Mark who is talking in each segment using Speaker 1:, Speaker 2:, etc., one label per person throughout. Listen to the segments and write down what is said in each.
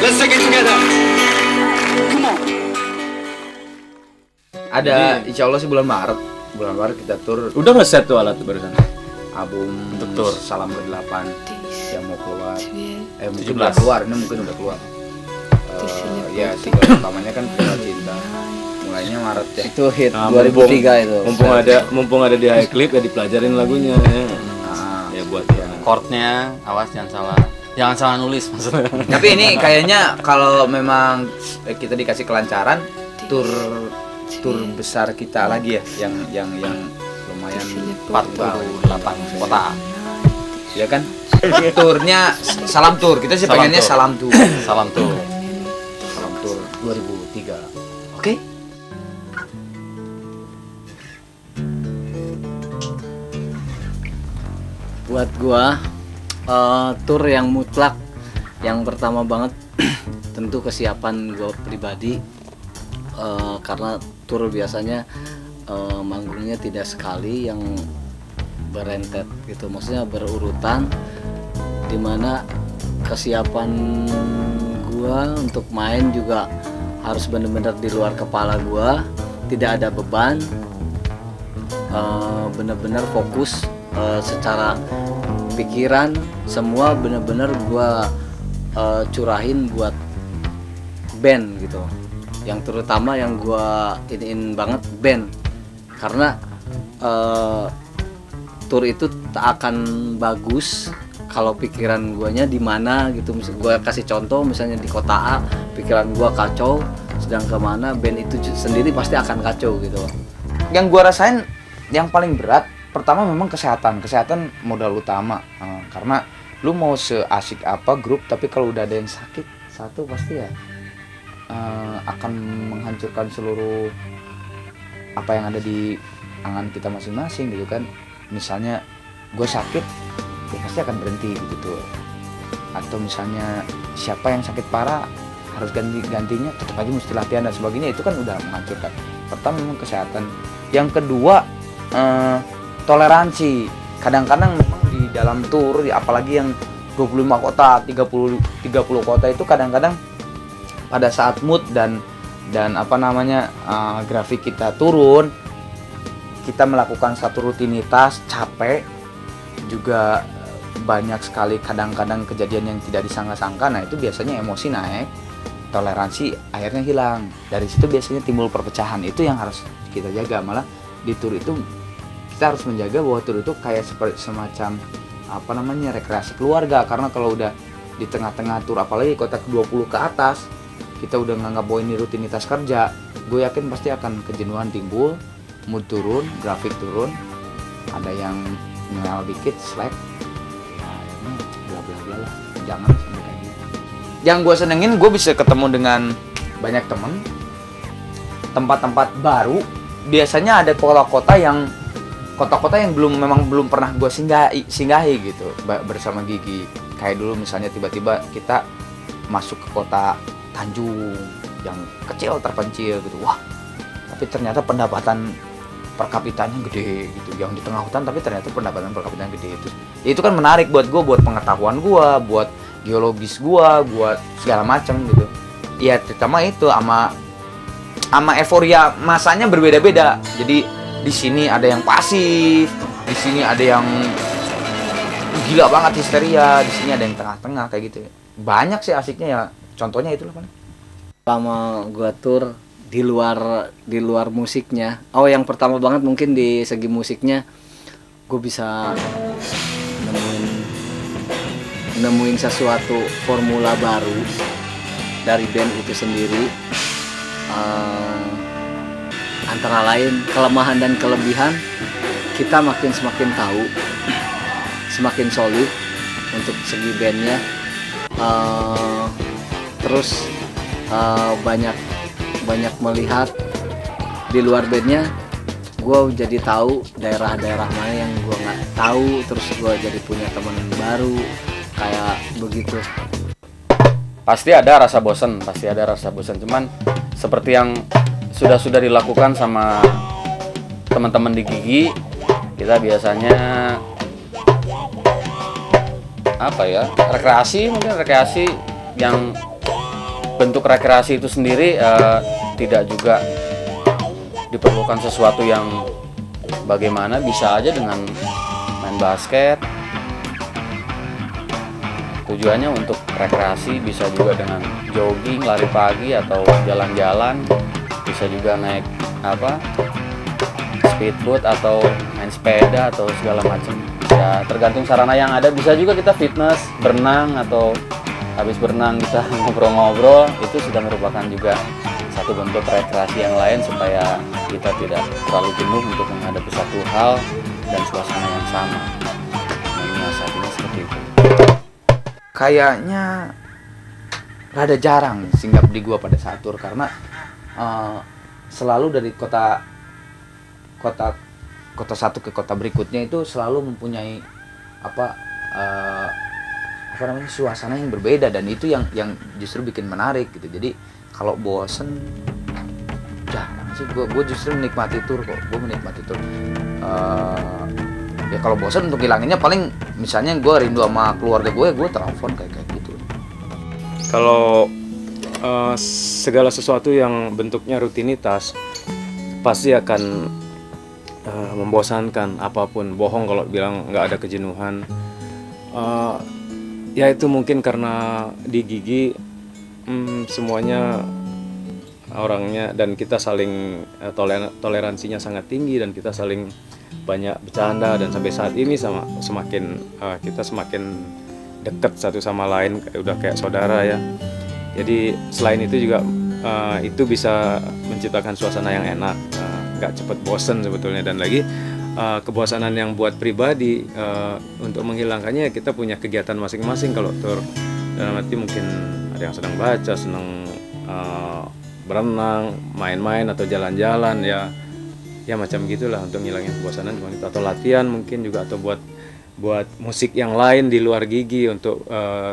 Speaker 1: Let's take it together. Come on.
Speaker 2: Ada insya Allah sih bulan Maret kita tur.
Speaker 3: Udah nge-set tuh alat barusan.
Speaker 2: Album
Speaker 3: Untuk tur.
Speaker 2: Salam ke-8 yang mau keluar. Mungkin
Speaker 3: 17.
Speaker 2: udah keluar, ini mungkin udah keluar. Ya single utamanya kan Perihal Cinta. Mulainya Maret ya.
Speaker 4: Itu hit
Speaker 3: Nah,
Speaker 4: 2003 itu.
Speaker 3: Mumpung ada di high clip ya dipelajarin lagunya ya. Ya buat ya.
Speaker 5: Chordnya awas jangan salah nulis maksudnya.
Speaker 2: Tapi ini kayaknya kalau memang kita dikasih kelancaran tur besar kita lagi ya yang lumayan
Speaker 5: 48 kota.
Speaker 2: ya kan. Turnya salam tur. Kita sih
Speaker 5: Salam
Speaker 2: pengennya
Speaker 5: tur.
Speaker 2: salam tur.
Speaker 5: Salam tuh.
Speaker 2: Salam tur 2003. Oke.
Speaker 4: Buat gua tur yang mutlak yang pertama banget tentu kesiapan gua pribadi, karena tur biasanya manggungnya tidak sekali yang berentet gitu, maksudnya berurutan, dimana kesiapan gua untuk main juga harus benar-benar di luar kepala gua, tidak ada beban, benar-benar fokus secara pikiran, semua benar-benar gua curahin buat band gitu. Yang terutama yang gua iniin banget band, karena tour itu tak akan bagus kalau pikiran guanya di mana gitu. Gua kasih contoh misalnya di kota A pikiran gua kacau, sedang kemana band itu sendiri pasti akan kacau gitu.
Speaker 2: Yang gua rasain yang paling berat pertama memang kesehatan modal utama, karena lu mau seasik apa grup tapi kalau udah ada yang sakit satu pasti ya akan menghancurkan seluruh apa yang ada di angan kita masing-masing gitu kan. Misalnya gue sakit ya pasti akan berhenti gitu, atau misalnya siapa yang sakit parah harus gantinya tetap aja mesti latihan dan sebagainya, itu kan udah menghancurkan. Pertama memang kesehatan, yang kedua toleransi. Kadang-kadang memang di dalam tour apalagi yang 25 kota 30 kota itu kadang-kadang pada saat mood dan apa namanya grafik kita turun, kita melakukan satu rutinitas capek juga, banyak sekali kadang-kadang kejadian yang tidak disangka-sangka. Nah itu biasanya emosi naik, toleransi akhirnya hilang. Dari situ biasanya timbul perpecahan. Itu yang harus kita jaga. Malah di tur itu kita harus menjaga bahwa tur itu kayak seperti semacam apa namanya rekreasi keluarga. Karena kalau udah di tengah-tengah tur, apalagi kota ke-20 ke atas, kita udah nganggap bahwa ini rutinitas kerja, gue yakin pasti akan kejenuhan timbul, mood turun, grafik turun, ada yang ngel dikit, slack, ya ini bla bla bla lah, jangan sampai kayak gitu. Yang gue senengin gue bisa ketemu dengan banyak temen, tempat-tempat baru. Biasanya ada kota-kota yang memang belum pernah gue singgahi gitu bersama Gigi. Kayak dulu misalnya tiba-tiba kita masuk ke kota Tanjung yang kecil terpencil gitu, wah tapi ternyata pendapatan per kapitanya gede gitu, yang di tengah hutan tapi ternyata pendapatan per kapitanya gede. Itu kan menarik buat gue, buat pengetahuan gue, buat geologis gue, buat segala macam gitu ya. Terutama itu sama euforia masanya berbeda-beda. Jadi di sini ada yang pasif, di sini ada yang gila banget histeria, di sini ada yang tengah-tengah kayak gitu. Banyak sih asiknya ya. Contohnya itu loh.
Speaker 4: Selama gua tur di luar musiknya, yang pertama banget mungkin di segi musiknya, gue bisa nemuin sesuatu formula baru dari band itu sendiri. Antara lain kelemahan dan kelebihan, kita semakin tahu, semakin solid untuk segi bandnya. Terus banyak melihat di luar bandnya, gue jadi tahu daerah-daerah mana yang gue nggak tahu, terus gue jadi punya teman baru kayak begitu.
Speaker 3: Pasti ada rasa bosan, cuman seperti yang sudah dilakukan sama teman-teman di Gigi, kita biasanya rekreasi yang
Speaker 5: bentuk rekreasi itu sendiri tidak juga diperlukan sesuatu yang bagaimana, bisa aja dengan main basket. Tujuannya untuk rekreasi, bisa juga dengan jogging, lari pagi atau jalan-jalan, bisa juga naik speedboat atau main sepeda atau segala macam. Ya tergantung sarana yang ada. Bisa juga kita fitness, berenang, atau habis berenang kita ngobrol-ngobrol. Itu sudah merupakan juga satu bentuk rekreasi yang lain supaya kita tidak terlalu jenuh untuk menghadapi satu hal dan suasana yang sama. Menyiasatinya seperti itu.
Speaker 2: Kayaknya rada jarang singgap di gua pada saat tur, karena selalu dari kota satu ke kota berikutnya itu selalu mempunyai apa namanya, suasana yang berbeda, dan itu yang justru bikin menarik gitu. Jadi kalau bosen jarang sih gue justru menikmati tur kok. Gue menikmati tur. Ya kalau bosen untuk hilanginnya paling misalnya gue rindu sama keluarga gue telepon kayak gitu.
Speaker 3: Kalau segala sesuatu yang bentuknya rutinitas pasti akan membosankan. Apapun bohong kalau bilang nggak ada kejenuhan. Ya itu mungkin karena di Gigi semuanya orangnya dan kita saling toleransinya sangat tinggi, dan kita saling banyak bercanda, dan sampai saat ini kita semakin dekat satu sama lain, udah kayak saudara ya. Jadi selain itu juga itu bisa menciptakan suasana yang enak, nggak cepet bosen sebetulnya. Dan lagi kebosanan yang buat pribadi, untuk menghilangkannya kita punya kegiatan masing-masing kalau tur. Dalam arti mungkin ada yang sedang baca, senang berenang, main-main atau jalan-jalan, ya macam gitulah untuk ngilangin kebosanan. Atau latihan mungkin juga, atau buat musik yang lain di luar Gigi untuk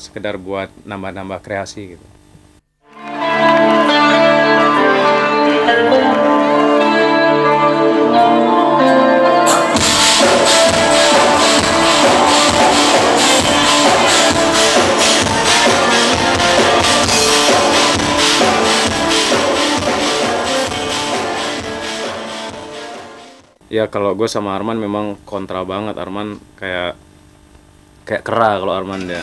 Speaker 3: sekedar buat nambah-nambah kreasi gitu. Ya kalau gue sama Arman memang kontra banget. Arman kayak kera kalau Arman, dia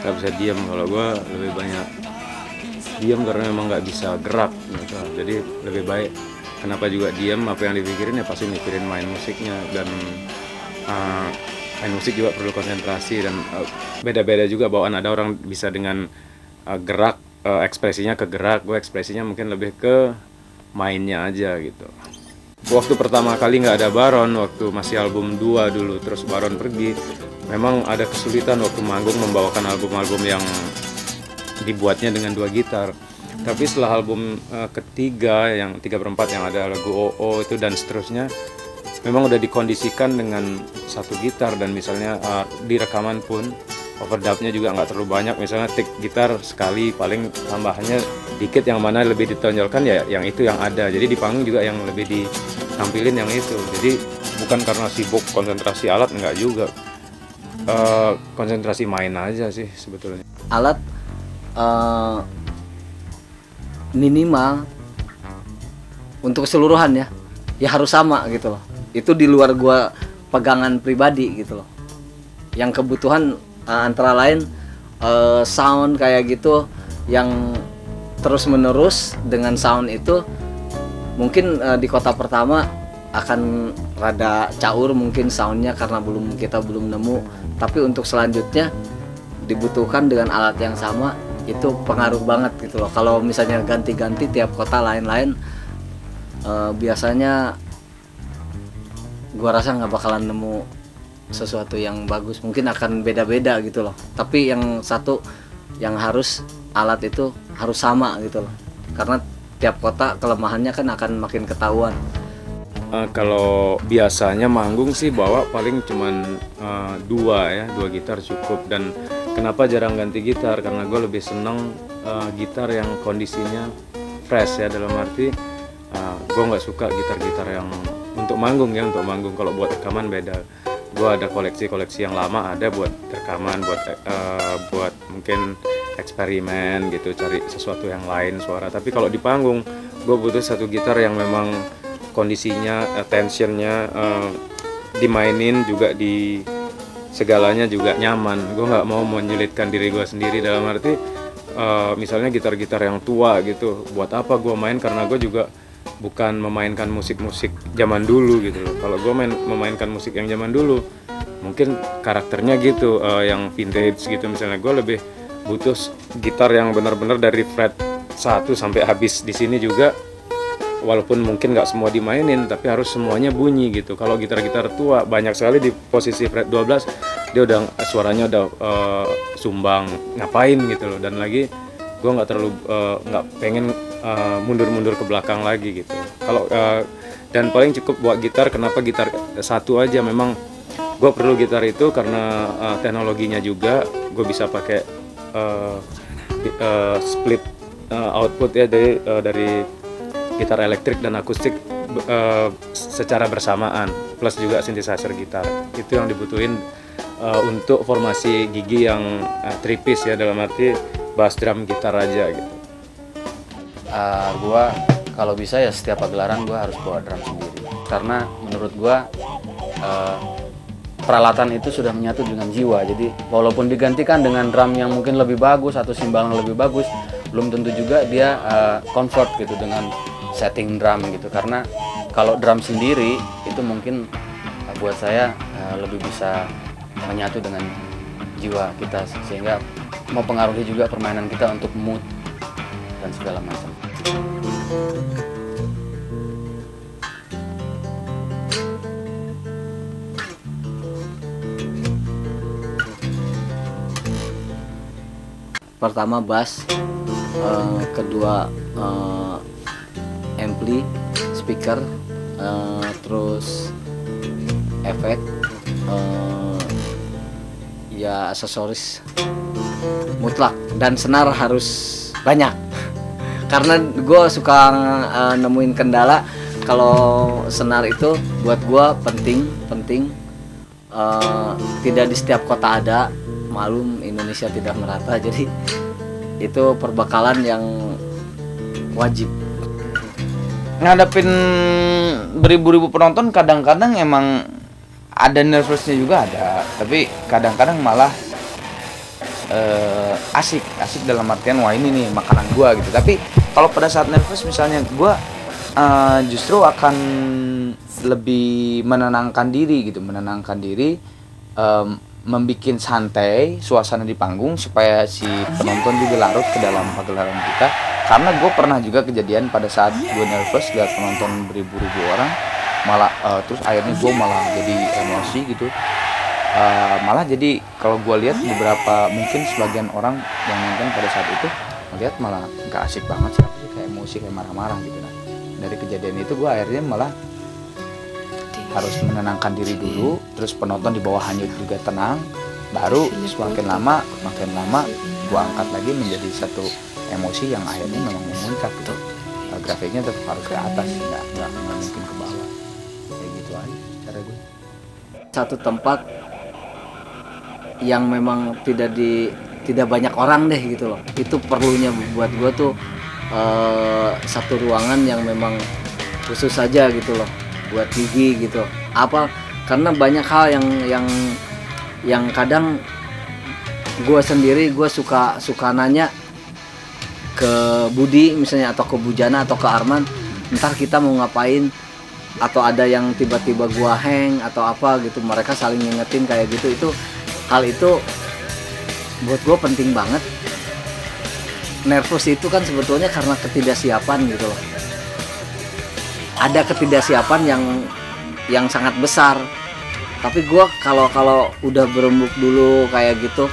Speaker 3: nggak bisa diam. Kalau gue lebih banyak diam karena memang nggak bisa gerak gitu. Jadi lebih baik kenapa juga diam, apa yang dipikirin ya pasti mikirin main musiknya. Dan main musik juga perlu konsentrasi, dan beda-beda juga bawaan. Ada orang bisa dengan gerak, ekspresinya ke gerak, gue ekspresinya mungkin lebih ke mainnya aja gitu. Waktu pertama kali nggak ada Baron, waktu masih album 2 dulu, terus Baron pergi, memang ada kesulitan waktu manggung membawakan album-album yang dibuatnya dengan 2 gitar. Tapi setelah album ketiga, yang 3/4 yang ada lagu OO itu dan seterusnya, memang udah dikondisikan dengan 1 gitar. Dan misalnya di rekaman pun overdubnya juga nggak terlalu banyak, misalnya take gitar sekali, paling tambahannya dikit, yang mana lebih ditonjolkan ya yang itu yang ada. Jadi di panggung juga yang lebih ditampilin yang itu. Jadi bukan karena sibuk konsentrasi alat, enggak juga, konsentrasi main aja sih sebetulnya.
Speaker 4: Alat minimal untuk keseluruhan ya harus sama gitu loh. Itu di luar gua pegangan pribadi gitu loh. Yang kebutuhan antara lain sound kayak gitu yang terus menerus. Dengan sound itu mungkin di kota pertama akan rada caur mungkin soundnya karena kita belum nemu. Tapi untuk selanjutnya dibutuhkan dengan alat yang sama, itu pengaruh banget gitu loh. Kalau misalnya ganti-ganti tiap kota lain-lain, biasanya gua rasa nggak bakalan nemu sesuatu yang bagus. Mungkin akan beda-beda gitu loh. Tapi yang satu yang harus alat itu harus sama gitu loh. Karena tiap kota kelemahannya kan akan makin ketahuan.
Speaker 3: Kalau biasanya manggung sih bawa paling cuman 2 gitar cukup. Dan kenapa jarang ganti gitar? Karena gue lebih seneng gitar yang kondisinya fresh ya, dalam arti gue nggak suka gitar-gitar yang untuk manggung ya. Untuk manggung, kalau buat rekaman beda. Gue ada koleksi yang lama, ada buat rekaman, buat mungkin eksperimen gitu, cari sesuatu yang lain suara. Tapi kalau di panggung gue butuh satu gitar yang memang kondisinya, tensionnya dimainin juga, di segalanya juga nyaman. Gue nggak mau menyulitkan diri gue sendiri, dalam arti misalnya gitar-gitar yang tua gitu, buat apa gue main, karena gue juga bukan memainkan musik-musik zaman dulu gitu loh. Kalau gue memainkan musik yang zaman dulu, mungkin karakternya gitu, yang vintage gitu misalnya, gue lebih butuh gitar yang benar-benar dari fret 1 sampai habis. Di sini juga walaupun mungkin nggak semua dimainin, tapi harus semuanya bunyi gitu. Kalau gitar-gitar tua banyak sekali di posisi fret 12 dia udah suaranya udah sumbang, ngapain gitu loh. Dan lagi gue nggak terlalu nggak pengen mundur-mundur ke belakang lagi gitu. Kalau dan paling cukup buat gitar. Kenapa gitar satu aja? Memang gue perlu gitar itu karena teknologinya juga gue bisa pakai split output ya, dari gitar elektrik dan akustik secara bersamaan, plus juga synthesizer gitar. Itu yang dibutuhin untuk formasi gigi yang three piece ya, dalam arti bass, drum, gitar aja gitu.
Speaker 5: Gua kalau bisa ya setiap pagelaran gua harus bawa drum sendiri, karena menurut gua peralatan itu sudah menyatu dengan jiwa. Jadi walaupun digantikan dengan drum yang mungkin lebih bagus atau simbal yang lebih bagus, belum tentu juga dia comfort gitu dengan setting drum gitu. Karena kalau drum sendiri itu mungkin buat saya lebih bisa menyatu dengan jiwa kita, sehingga mempengaruhi juga permainan kita untuk mood dan segala macam.
Speaker 4: Pertama bass, kedua ampli, speaker, terus efek, ya aksesoris mutlak, dan senar harus banyak. Karena gue suka nemuin kendala kalau senar itu buat gue penting. Tidak di setiap kota ada, malum Indonesia tidak merata, jadi itu perbekalan yang wajib.
Speaker 2: Ngadepin beribu-ribu penonton kadang-kadang emang ada nervousnya juga ada, tapi kadang-kadang malah asik dalam artian wah ini nih makanan gua gitu. Tapi kalau pada saat nervous misalnya gua justru akan lebih menenangkan diri gitu, membikin santai suasana di panggung supaya si penonton juga larut ke dalam pagelaran kita. Karena gue pernah juga kejadian pada saat gue nervous lihat penonton beribu-ribu orang, malah terus akhirnya gue malah jadi emosi gitu. Malah jadi kalau gue lihat beberapa, mungkin sebagian orang yang nonton pada saat itu melihat malah nggak asik banget sih, kayak emosi, kayak marah-marah gitu. Nah, dari kejadian itu gue akhirnya malah harus menenangkan diri dulu, terus penonton di bawah hanyut juga tenang, baru semakin lama gue angkat lagi menjadi satu emosi yang akhirnya memang memuncak gitu. Grafiknya tetap harus ke atas, nggak mungkin ke bawah, kayak gitu aja cara gue.
Speaker 4: Satu tempat yang memang tidak banyak orang deh gitu loh, itu perlunya buat gue tuh satu ruangan yang memang khusus saja gitu loh buat gigi gitu. Apa karena banyak hal yang kadang gue sendiri suka nanya ke Budi misalnya, atau ke Bujana atau ke Arman, ntar kita mau ngapain, atau ada yang tiba-tiba gue hang atau apa gitu, mereka saling ngingetin kayak gitu. Itu hal itu buat gue penting banget. Nervous itu kan sebetulnya karena ketidaksiapan gitu loh. Ada ketidaksiapan yang sangat besar, tapi gue kalau udah berembuk dulu kayak gitu,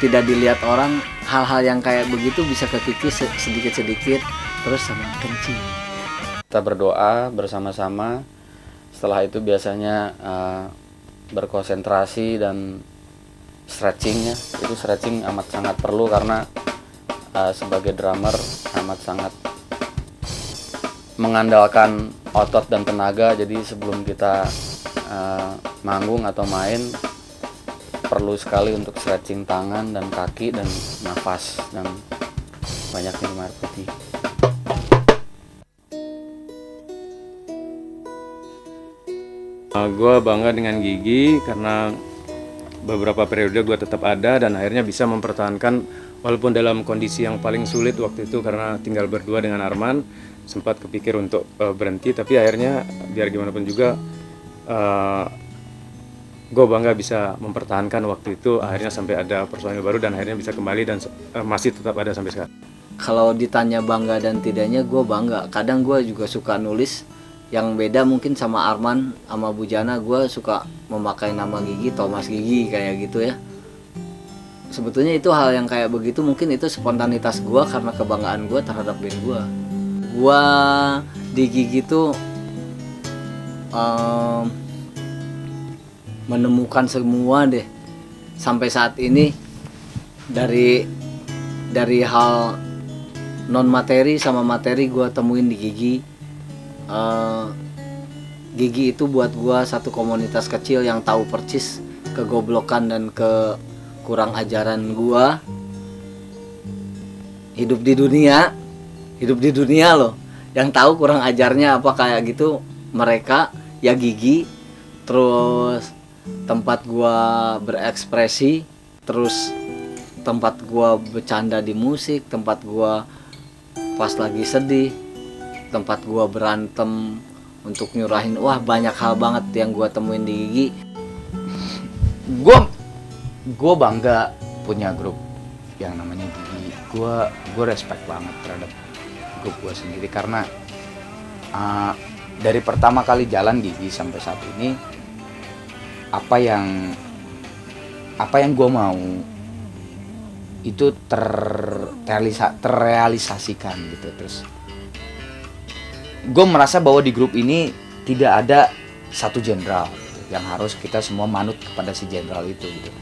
Speaker 4: tidak dilihat orang, hal-hal yang kayak begitu bisa kekikis sedikit-sedikit, terus sama kencing.
Speaker 5: Kita berdoa bersama-sama. Setelah itu biasanya berkonsentrasi dan stretchingnya. Itu stretching amat sangat perlu, karena sebagai drummer amat sangat mengandalkan otot dan tenaga. Jadi sebelum kita manggung atau main, perlu sekali untuk stretching tangan dan kaki dan nafas dan banyak minum air putih.
Speaker 3: Gue bangga dengan Gigi karena beberapa periode gue tetap ada dan akhirnya bisa mempertahankan walaupun dalam kondisi yang paling sulit waktu itu karena tinggal berdua dengan Arman, sempat kepikir untuk berhenti, tapi akhirnya biar gimana pun juga gue bangga bisa mempertahankan waktu itu, akhirnya sampai ada personil baru dan akhirnya bisa kembali dan masih tetap ada sampai sekarang.
Speaker 4: Kalau ditanya bangga dan tidaknya, gue bangga. Kadang gue juga suka nulis yang beda mungkin sama Arman sama Bujana. Gue suka memakai nama Gigi, Thomas Gigi kayak gitu ya. Sebetulnya itu hal yang kayak begitu mungkin itu spontanitas gue karena kebanggaan gue terhadap band gue. Gue di Gigi tuh menemukan semua deh sampai saat ini, dari hal non materi sama materi gue temuin di Gigi. Gigi itu buat gua satu komunitas kecil yang tahu persis kegoblokan dan kurang ajaran gua hidup di dunia loh, yang tahu kurang ajarnya apa kayak gitu mereka ya Gigi. Terus tempat gua berekspresi, terus tempat gua bercanda di musik, tempat gua pas lagi sedih, tempat gua berantem untuk nyurahin. Wah, banyak hal banget yang gua temuin di Gigi.
Speaker 2: Gua bangga punya grup yang namanya Gigi. Gua respect banget terhadap grup gua sendiri karena dari pertama kali jalan Gigi sampai saat ini, apa yang gua mau itu terrealisasikan gitu. Terus gue merasa bahwa di grup ini tidak ada satu jenderal yang harus kita semua manut kepada si jenderal itu gitu.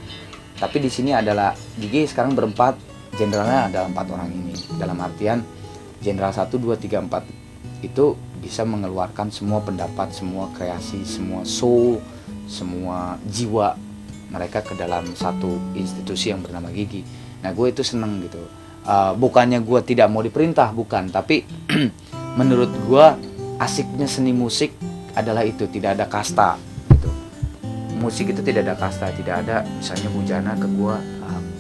Speaker 2: Tapi di sini adalah Gigi sekarang berempat, jenderalnya ada 4 orang ini. Dalam artian jenderal 1, 2, 3, 4 itu bisa mengeluarkan semua pendapat, semua kreasi, semua soul, semua jiwa mereka ke dalam satu institusi yang bernama Gigi. Nah, gue itu seneng gitu. Bukannya gue tidak mau diperintah, bukan, tapi menurut gua asiknya seni musik adalah itu, tidak ada kasta gitu. Musik itu tidak ada kasta, tidak ada misalnya Bujana ke gua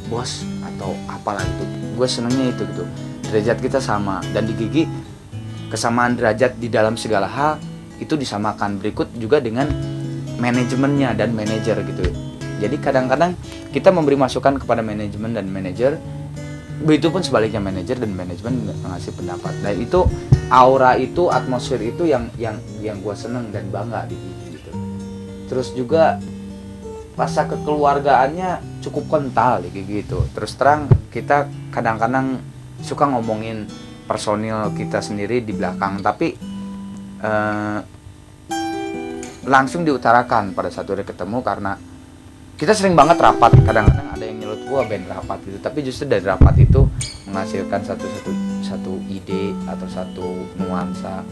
Speaker 2: bos atau apalah itu. Gue senengnya itu gitu. Derajat kita sama, dan di Gigi kesamaan derajat di dalam segala hal itu disamakan. Berikut juga dengan manajemennya dan manajer gitu. Jadi kadang-kadang kita memberi masukan kepada manajemen dan manajer, begitu pun sebaliknya manajer dan manajemen mengasih pendapat. Dan itu aura itu, atmosfer itu yang gue seneng dan bangga di Gigi gitu. Terus juga rasa kekeluargaannya cukup kental di Gigi gitu. Terus terang kita kadang-kadang suka ngomongin personil kita sendiri di belakang, tapi langsung diutarakan pada satu hari ketemu karena kita sering banget rapat. Kadang-kadang ada yang nyelut gua band rapat gitu, tapi justru dari rapat itu menghasilkan satu ide atau satu nuansa,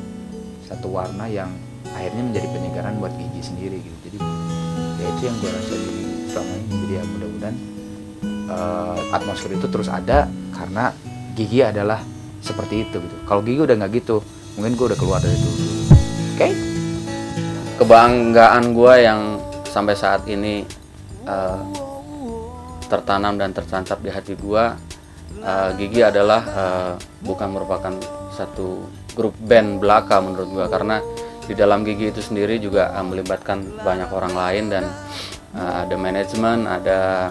Speaker 2: satu warna yang akhirnya menjadi penyegaran buat Gigi sendiri gitu. Jadi ya itu yang gua rasa di selama ini. Jadi ya mudah-mudahan atmosfer itu terus ada karena Gigi adalah seperti itu gitu. Kalau Gigi udah nggak gitu, mungkin gua udah keluar dari itu. Oke?
Speaker 5: Kebanggaan gue yang sampai saat ini tertanam dan tertancap di hati gue, Gigi adalah bukan merupakan satu grup band belaka menurut gue, karena di dalam Gigi itu sendiri juga melibatkan banyak orang lain dan ada manajemen, ada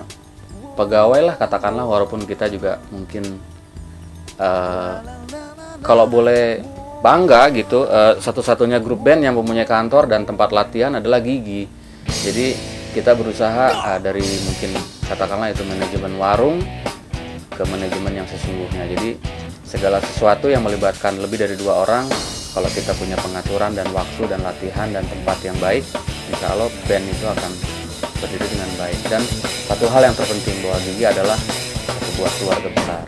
Speaker 5: pegawai lah katakanlah, walaupun kita juga mungkin kalau boleh bangga gitu, satu-satunya grup band yang mempunyai kantor dan tempat latihan adalah Gigi. Jadi kita berusaha dari mungkin katakanlah itu manajemen warung ke manajemen yang sesungguhnya. Jadi segala sesuatu yang melibatkan lebih dari 2 orang, kalau kita punya pengaturan dan waktu dan latihan dan tempat yang baik, insya Allah band itu akan berdiri dengan baik. Dan satu hal yang terpenting bahwa Gigi adalah sebuah keluarga besar.